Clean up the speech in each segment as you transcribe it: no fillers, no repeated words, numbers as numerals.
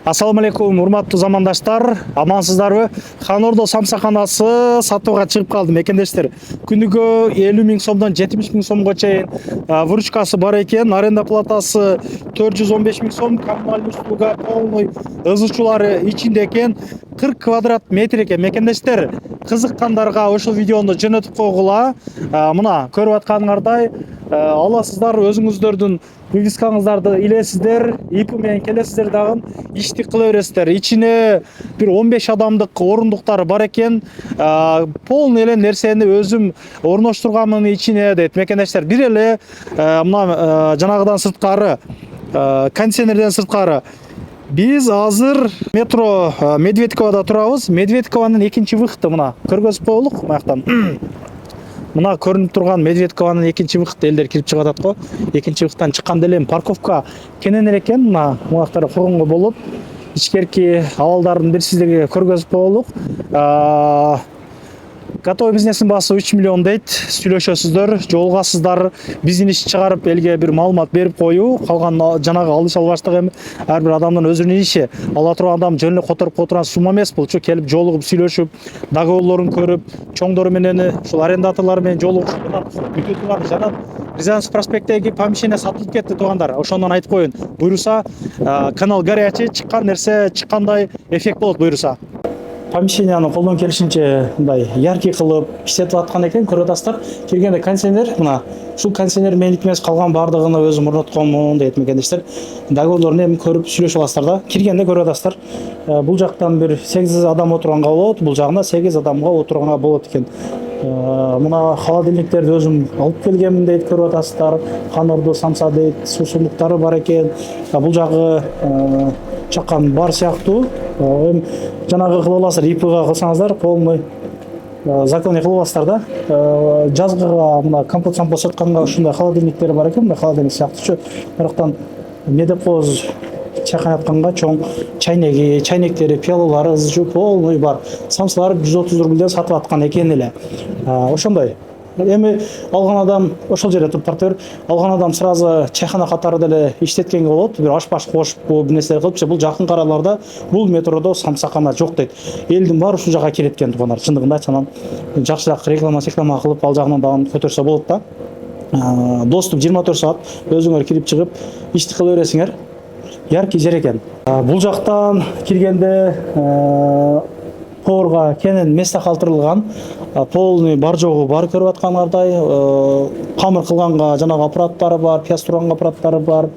Ассаламу алейкум, урматтуу замандаштар, амансыздарбы? Хан Ордо самсаканасы сатууга чыгып калды мекендештер. Күнүгө 50 миң сомдон 70 миң сомго чейин выручкасы бар экен. Аренда платасы 415 миң сом, коммуналдык услуга полный, ызычуулары ичинде экен. 40 квадрат метр экен мекендештер. Кызыккандарга ошол видеону жөнөтүп койгула. Мына көрүп атканыңардай аласыздар, өзүңүздөрдүн вывескаңыздарды илесиздер, ИП менен келесиздер дагы иштик кыла бересиздер. Ичине бир 15 адамдык орундуктар бар экен. Полный эле нерсени өзүм орноштурганмын ичине дейт мекендештер. Бир эле мына жанагыдан сырткары, кондиционерден сырткары биз азыр метро Медведковада турабыз. Медведкованын экинчи выходу мына көргөзүп коелук маяктан. Мына көрүнүп турган Медведкованын экинчи выходу элдер кирип чыгып атат го. Экинчи выходтан чыкканда эле парковка кененирээк экен. Мына мунактар койгонго болот. Ичкерки абалдарын бир сиздерге көргөзүп коелук. Готовый бизнестин баасы 3 миллион дейт. Сүйлөшөсүздөр, жолугасыздар. Бизнес чыгарып элге бир маалымат берип коюу, калган жанагы алыш албаштык эми ар бир адамдын өзүнүн иши. Ала турган адам жөн эле которуп кое турган сумма эмес бул. Келип жолугуп сүйлөшүп, договорлорун көрүп, чоңдору менен ушул арендаторлор менен жолугушуп бүтүп турган жана Рязанский проспекттеги помещение сатылып кетти туугандар. Ошондон айтып коеюн. Буюрса канал горячий чыккан нерсе чыккандай эффект болот буюрса. Помещенияны колдон келишинче мындай яркий кылып иштетип аткан экен, көрүп атасыздар. Киргенде кондиционер, мына ушул кондиционер меники эмес, калган бардыгын өзүм орнотконмун дейт мекендештер. Договорлорун эми көрүп сүйлөшүп аласыздар да. Киргенде көрүп атасыздар. Бул жактан бир 8 адам отурганга болот, бул жагында 8 адамга отурганга болот экен. Мына холодильниктерди өзүм алып келгенмин дейт, көрүп атасыздар. Хан Ордо самса дейт, суусундуктары бар экен. Бул жагы чаккан бар сыяктуу. Эми жанагы кылып аласыздар, ИПга кылсаңыздар полный законный кылып аласыздар да. Жазгыга мына компот сампот сатканга ушундай холодильниктер бар экен, мына холодильник сыяктуучу. Бирактан эмне деп коебуз, чайканатканга чоң чайнеги, чайнектери, пиалалары, ызычуу полный бар. Самсалар 130 рубльден сатып аткан экен эле. Ошондой. Эми алган адам ошол жерде туруп тарта бер. Алган адам сразу чайхана катары деле иштеткенге болот. Бир аш-баш кошуп, бул нерселер кылыпчы. Бул жакын араларда бул метродо самсакана жок дейт. Элдин баары ушул жака келет экен туугандар. Чындыгында айтсам, жакшыраак реклама кылып ал жагынан дагы көтөрсө болот да. Доступ 24 саат өзүңөр кирип чыгып иштик кыла бересиңер. Яркий жер экен. Бул жактан киргенде поварга кенен место калтырылган, полный бар жогу бар көрүп атканыңардай, камыр кылганга жанагы аппараттары бар, пияз турганга аппараттары бар.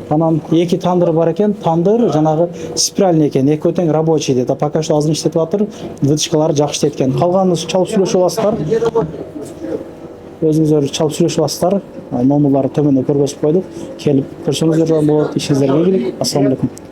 Анан эки тандыр бар экен. Тандыр жанагы спиральный экен, экөө тең рабочий дейт. Пока что азыр иштетип атыр. Выточкалары жакшы иштейт экен. Калганын чалып сүйлөшүп аласыздар. Өзүңүздөр чалып сүйлөшүп аласыздар. Номерлары төмөндө көргөзүп койдук. Келип көрсөңүздөр болот. Ишиңиздерге ийгилик. Ассаламу алейкум.